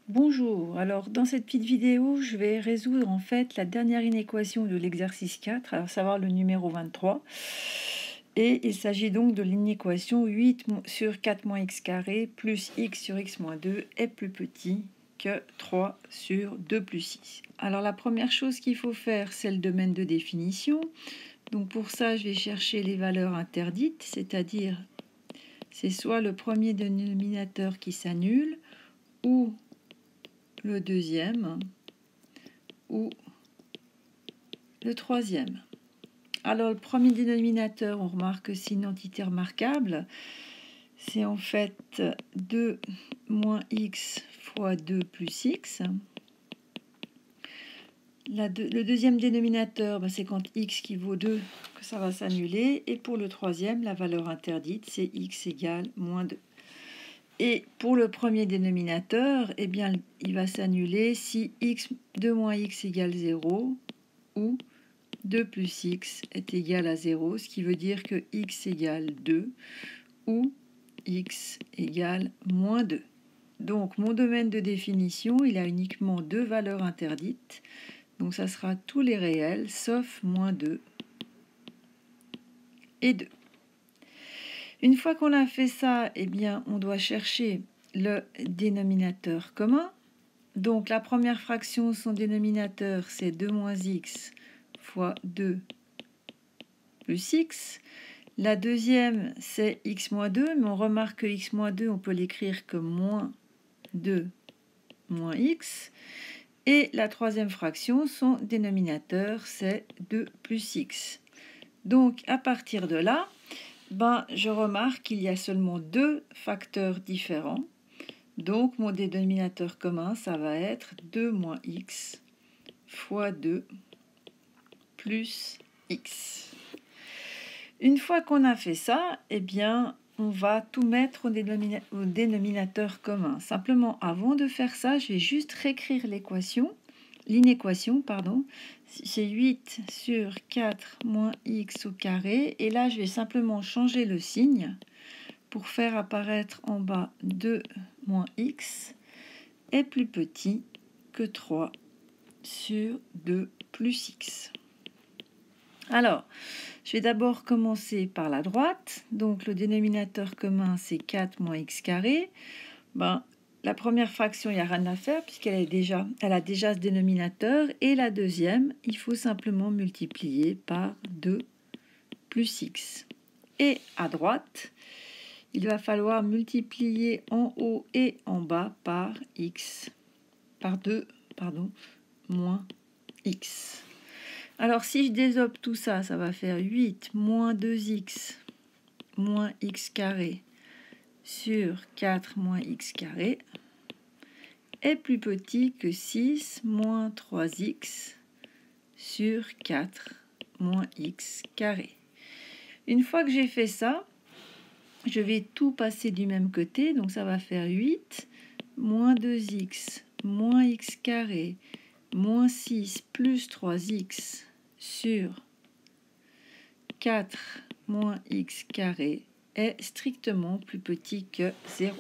Bonjour, alors dans cette petite vidéo, je vais résoudre en fait la dernière inéquation de l'exercice 4, à savoir le numéro 23. Et il s'agit donc de l'inéquation 8 sur 4 moins x carré plus x sur x moins 2 est plus petit que 3 sur 2 plus 6. Alors la première chose qu'il faut faire, c'est le domaine de définition. Donc pour ça, je vais chercher les valeurs interdites, c'est-à-dire c'est soit le premier dénominateur qui s'annule, ou le deuxième, ou le troisième. Alors le premier dénominateur, on remarque que c'est une entité remarquable. C'est en fait 2 moins x fois 2 plus x. Le deuxième dénominateur, c'est quand x qui vaut 2 que ça va s'annuler. Et pour le troisième, la valeur interdite, c'est x égale moins 2. Et pour le premier dénominateur, eh bien, il va s'annuler si 2 moins x égale 0 ou 2 plus x est égal à 0, ce qui veut dire que x égale 2 ou x égale moins 2. Donc mon domaine de définition, il a uniquement deux valeurs interdites. Donc ça sera tous les réels sauf moins 2 et 2. Une fois qu'on a fait ça, eh bien, on doit chercher le dénominateur commun. Donc la première fraction, son dénominateur, c'est 2 moins x fois 2 plus x. La deuxième, c'est x moins 2, mais on remarque que x moins 2, on peut l'écrire comme moins 2 moins x. Et la troisième fraction, son dénominateur, c'est 2 plus x. Donc à partir de là, je remarque qu'il y a seulement deux facteurs différents. Donc mon dénominateur commun, ça va être 2 moins x fois 2 plus x. Une fois qu'on a fait ça, eh bien, on va tout mettre au dénominateur commun. Simplement, avant de faire ça, je vais juste réécrire l'inéquation. C'est 8 sur 4 moins x au carré. Et là, je vais simplement changer le signe pour faire apparaître en bas 2 moins x est plus petit que 3 sur 2 plus x. Alors, je vais d'abord commencer par la droite. Donc, le dénominateur commun, c'est 4 moins x carré. La première fraction, il n'y a rien à faire puisqu'elle a déjà ce dénominateur. Et la deuxième, il faut simplement multiplier par 2 plus x. Et à droite, il va falloir multiplier en haut et en bas par 2 moins x. Alors, si je développe tout ça, ça va faire 8 moins 2x moins x carré sur 4 moins x carré est plus petit que 6 moins 3x sur 4 moins x carré. Une fois que j'ai fait ça, je vais tout passer du même côté. Donc, ça va faire 8 moins 2x moins x carré moins 6 plus 3x sur 4 moins x carré est strictement plus petit que 0.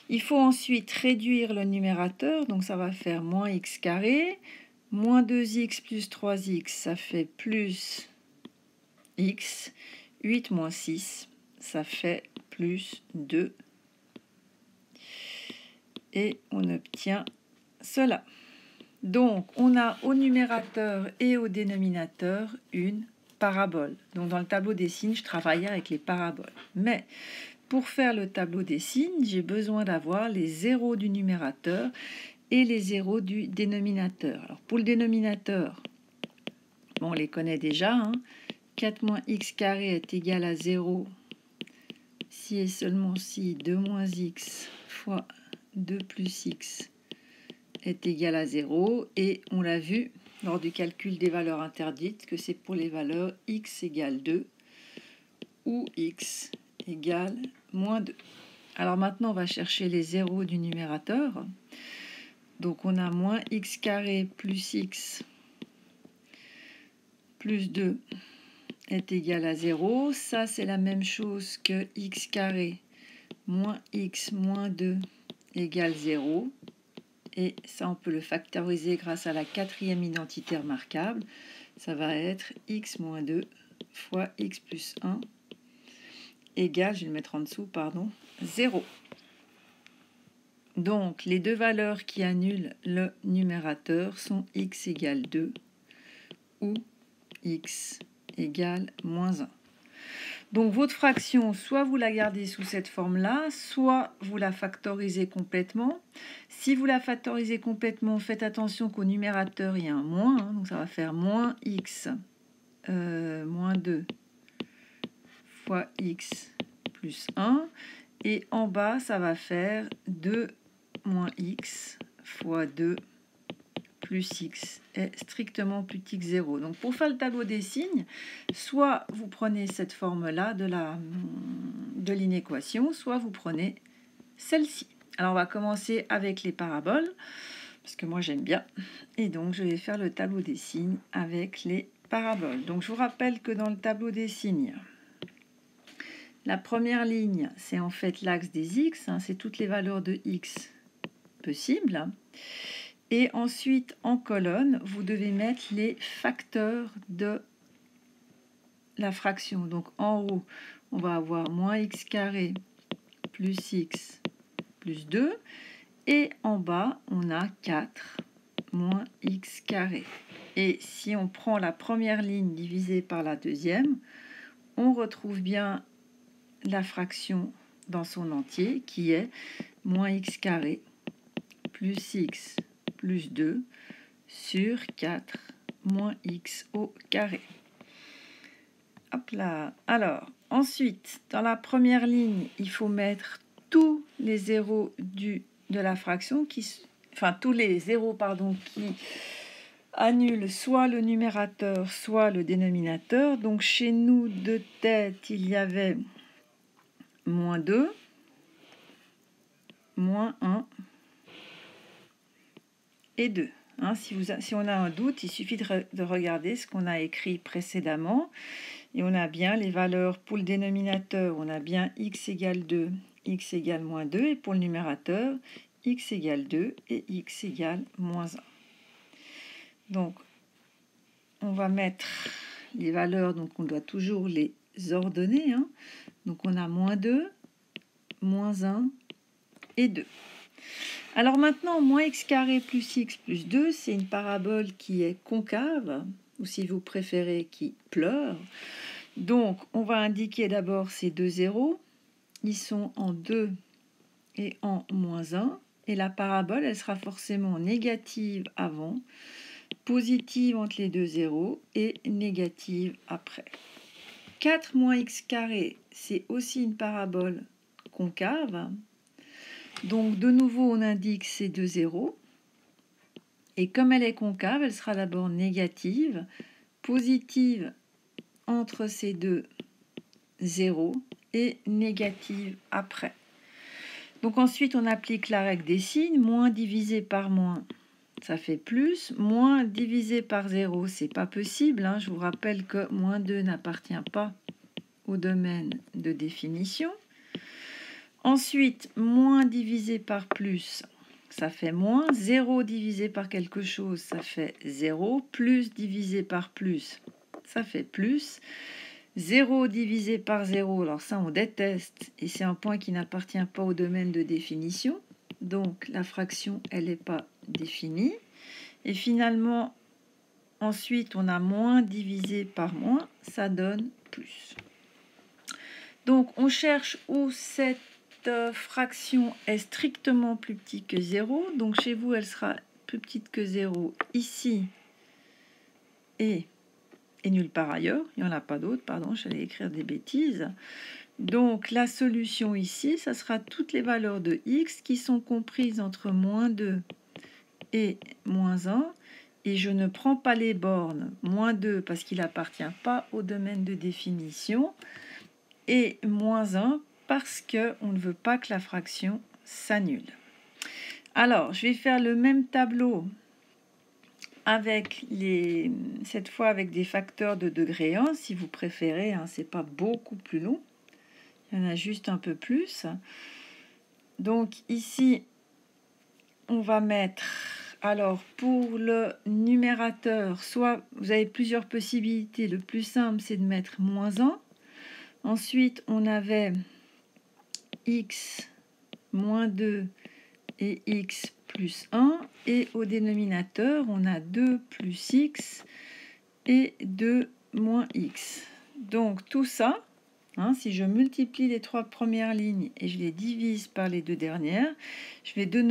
Il faut ensuite réduire le numérateur, donc ça va faire moins x carré, moins 2x plus 3x, ça fait plus x, 8 moins 6, ça fait plus 2. Et on obtient cela. Donc, on a au numérateur et au dénominateur une parabole. Donc, dans le tableau des signes, je travaille avec les paraboles. Mais pour faire le tableau des signes, j'ai besoin d'avoir les zéros du numérateur et les zéros du dénominateur. Alors, pour le dénominateur, on les connaît déjà. 4 moins x carré est égal à 0 si et seulement si 2 moins x fois 2 plus x est égal à 0, et on l'a vu lors du calcul des valeurs interdites que c'est pour les valeurs x égale 2 ou x égale moins 2. Alors maintenant, on va chercher les zéros du numérateur. Donc on a moins x carré plus x plus 2 est égal à 0. Ça, c'est la même chose que x carré moins x moins 2 égale 0. Et ça, on peut le factoriser grâce à la quatrième identité remarquable. Ça va être x moins 2 fois x plus 1 égale, je vais le mettre en dessous, pardon, 0. Donc, les deux valeurs qui annulent le numérateur sont x égale 2 ou x égale moins 1. Donc, votre fraction, soit vous la gardez sous cette forme-là, soit vous la factorisez complètement. Si vous la factorisez complètement, faites attention qu'au numérateur, il y a un moins. Hein, donc, ça va faire moins x moins 2 fois x plus 1. Et en bas, ça va faire 2 moins x fois 2 plus x est strictement plus petit que 0. Donc pour faire le tableau des signes, soit vous prenez cette forme-là de l'inéquation, soit vous prenez celle-ci. Alors on va commencer avec les paraboles, parce que moi j'aime bien. Et donc je vais faire le tableau des signes avec les paraboles. Donc je vous rappelle que dans le tableau des signes, la première ligne, c'est en fait l'axe des x, hein, c'est toutes les valeurs de x possibles. Et ensuite, en colonne, vous devez mettre les facteurs de la fraction. Donc en haut, on va avoir moins x carré plus x plus 2. Et en bas, on a 4 moins x carré. Et si on prend la première ligne divisée par la deuxième, on retrouve bien la fraction dans son entier qui est moins x carré plus x plus 2 sur 4 moins x au carré. Hop là. Alors, ensuite, dans la première ligne, il faut mettre tous les zéros de la fraction, tous les zéros, qui annulent soit le numérateur, soit le dénominateur. Donc, chez nous, de tête, il y avait moins 2, moins 1 et 2. Hein, si on a un doute, il suffit de regarder ce qu'on a écrit précédemment. Et on a bien les valeurs pour le dénominateur, on a bien x égale 2, x égale moins 2. Et pour le numérateur, x égale 2 et x égale moins 1. Donc, on va mettre les valeurs, donc on doit toujours les ordonner. Hein. Donc, on a moins 2, moins 1 et 2. Alors maintenant, moins x carré plus x plus 2, c'est une parabole qui est concave, ou si vous préférez, qui pleure. Donc, on va indiquer d'abord ces deux zéros. Ils sont en 2 et en moins 1. Et la parabole, elle sera forcément négative avant, positive entre les deux zéros et négative après. 4 moins x carré, c'est aussi une parabole concave. Donc, de nouveau, on indique ces deux zéros. Et comme elle est concave, elle sera d'abord négative, positive entre ces deux zéros et négative après. Donc ensuite, on applique la règle des signes. Moins divisé par moins, ça fait plus. Moins divisé par 0, c'est pas possible. Hein. Je vous rappelle que moins 2 n'appartient pas au domaine de définition. Ensuite, moins divisé par plus, ça fait moins. 0 divisé par quelque chose, ça fait 0. Plus divisé par plus, ça fait plus. 0 divisé par 0, alors ça on déteste, et c'est un point qui n'appartient pas au domaine de définition. Donc la fraction, elle n'est pas définie. Et finalement, ensuite, on a moins divisé par moins, ça donne plus. Donc on cherche où cette fraction est strictement plus petite que 0. Donc chez vous, elle sera plus petite que 0 ici et nulle part ailleurs. Il n'y en a pas d'autre, pardon, j'allais écrire des bêtises. Donc la solution ici, ça sera toutes les valeurs de x qui sont comprises entre moins 2 et moins 1. Et je ne prends pas les bornes moins 2 parce qu'il n'appartient pas au domaine de définition. Et moins 1 parce qu'on ne veut pas que la fraction s'annule. Alors, je vais faire le même tableau avec cette fois avec des facteurs de degré 1, si vous préférez. Hein, c'est pas beaucoup plus long. Il y en a juste un peu plus. Donc ici, on va mettre, alors pour le numérateur, soit vous avez plusieurs possibilités. Le plus simple, c'est de mettre moins 1. Ensuite, on avait x moins 2 et x plus 1. Et au dénominateur, on a 2 plus x et 2 moins x. Donc tout ça, si je multiplie les 3 premières lignes et je les divise par les 2 dernières, je vais de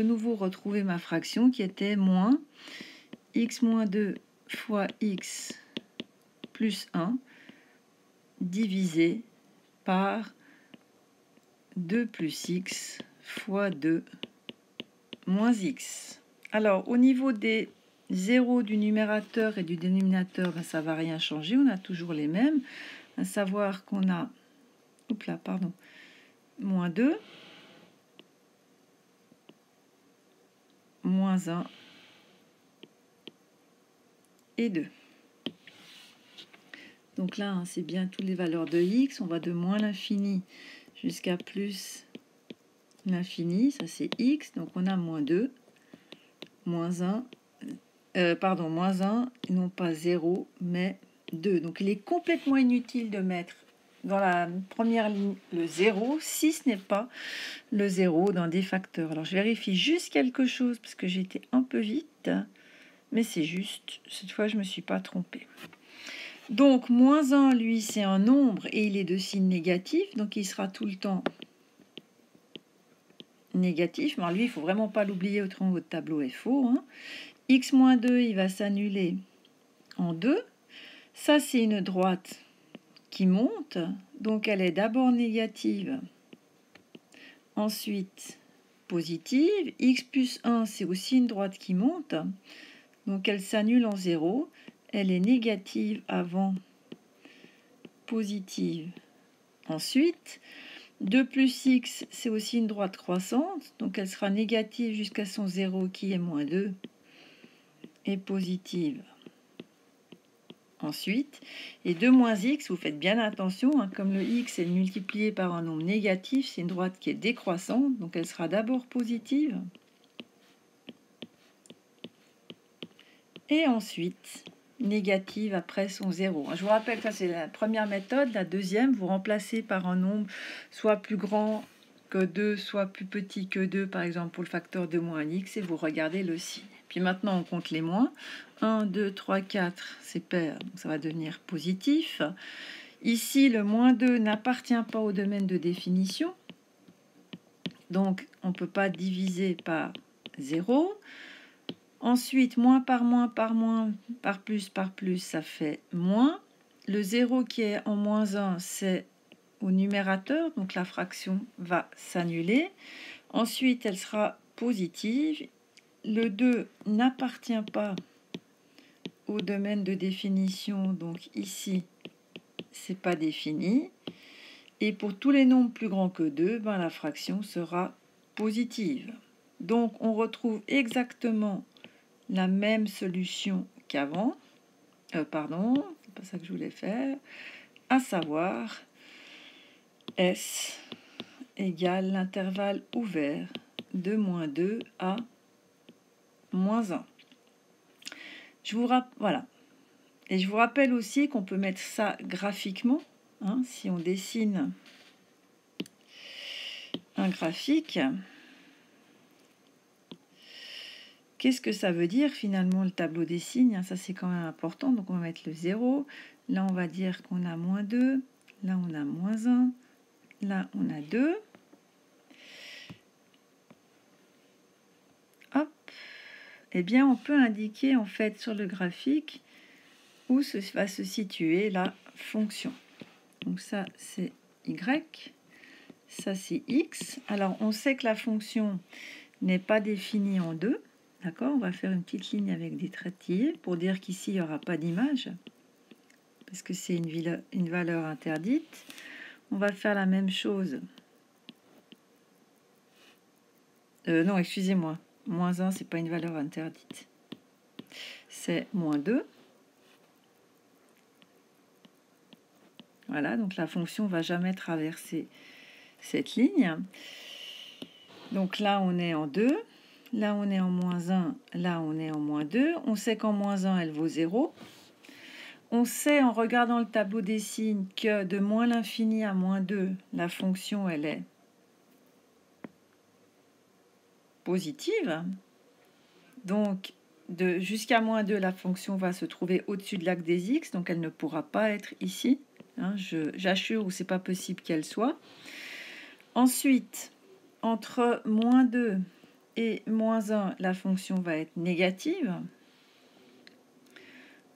nouveau retrouver ma fraction qui était moins x moins 2 fois x plus 1 divisé par 2 plus x fois 2 moins x. Alors, au niveau des zéros du numérateur et du dénominateur, ça ne va rien changer. On a toujours les mêmes. À savoir qu'on a moins 2, moins 1 et 2. Donc là, c'est bien toutes les valeurs de x. On va de moins l'infini jusqu'à plus l'infini. Ça, c'est x. Donc on a moins 2, moins 1, moins 1, non pas 0, mais 2. Donc il est complètement inutile de mettre dans la première ligne le 0 si ce n'est pas le 0 dans des facteurs. Alors je vérifie juste quelque chose parce que j'ai été un peu vite, mais c'est juste. Cette fois, je ne me suis pas trompée. Donc, moins 1, lui, c'est un nombre et il est de signe négatif. Donc, il sera tout le temps négatif. Mais lui, il ne faut vraiment pas l'oublier, autrement votre tableau est faux. X moins 2, il va s'annuler en 2. Ça, c'est une droite qui monte. Donc, elle est d'abord négative, ensuite positive. X plus 1, c'est aussi une droite qui monte. Donc, elle s'annule en 0. Elle est négative avant, positive ensuite. 2 plus x, c'est aussi une droite croissante, donc elle sera négative jusqu'à son 0 qui est moins 2, et positive ensuite. Et 2 moins x, vous faites bien attention, comme le x est multiplié par un nombre négatif, c'est une droite qui est décroissante, donc elle sera d'abord positive, et ensuite négative après son 0. Je vous rappelle que ça c'est la première méthode. La deuxième, vous remplacez par un nombre soit plus grand que 2, soit plus petit que 2, par exemple pour le facteur 2 moins x, et vous regardez le signe. Puis maintenant, on compte les moins. 1, 2, 3, 4, c'est pair, donc ça va devenir positif. Ici, le moins 2 n'appartient pas au domaine de définition, donc on ne peut pas diviser par 0. Ensuite, moins, par plus, ça fait moins. Le 0 qui est en moins 1, c'est au numérateur, donc la fraction va s'annuler. Ensuite, elle sera positive. Le 2 n'appartient pas au domaine de définition, donc ici, c'est pas défini. Et pour tous les nombres plus grands que 2, la fraction sera positive. Donc, on retrouve exactement la même solution qu'avant, c'est pas ça que je voulais faire, à savoir S égale l'intervalle ouvert de moins 2 à moins 1. Voilà. Et je vous rappelle aussi qu'on peut mettre ça graphiquement, si on dessine un graphique. Qu'est-ce que ça veut dire finalement le tableau des signes? Ça c'est quand même important, donc on va mettre le 0. Là on va dire qu'on a moins 2, là on a moins 1, là on a 2. Hop. Eh bien on peut indiquer en fait sur le graphique où va se situer la fonction. Donc ça c'est y, ça c'est x. Alors on sait que la fonction n'est pas définie en 2. D'accord, on va faire une petite ligne avec des traits tirés pour dire qu'ici, il n'y aura pas d'image, parce que c'est une valeur interdite. On va faire la même chose. Non, excusez-moi. Moins 1, ce n'est pas une valeur interdite. C'est moins 2. Voilà, donc la fonction ne va jamais traverser cette ligne. Donc là, on est en 2. là on est en moins 1, là on est en moins 2. On sait qu'en moins 1, elle vaut 0. On sait en regardant le tableau des signes que de moins l'infini à moins 2, la fonction elle est positive. Donc jusqu'à moins 2, la fonction va se trouver au-dessus de l'axe des x, donc elle ne pourra pas être ici. Hein, j'assure où c'est pas possible qu'elle soit. Ensuite, entre moins 2 et moins 1, la fonction va être négative.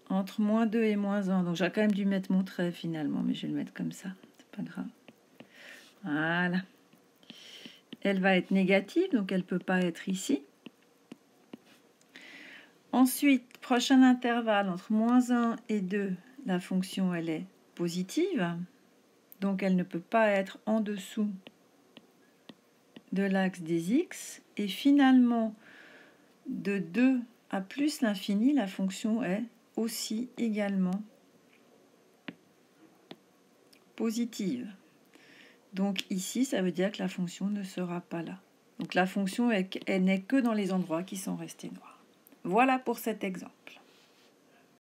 Entre moins 2 et moins 1, donc j'aurais quand même dû mettre mon trait finalement, mais je vais le mettre comme ça, c'est pas grave. Voilà. Elle va être négative, donc elle ne peut pas être ici. Ensuite, prochain intervalle, entre moins 1 et 2, la fonction elle est positive, donc elle ne peut pas être en dessous de l'axe des x. Et finalement, de 2 à plus l'infini, la fonction est aussi également positive. Donc ici, ça veut dire que la fonction ne sera pas là. Donc la fonction, elle n'est que dans les endroits qui sont restés noirs. Voilà pour cet exemple.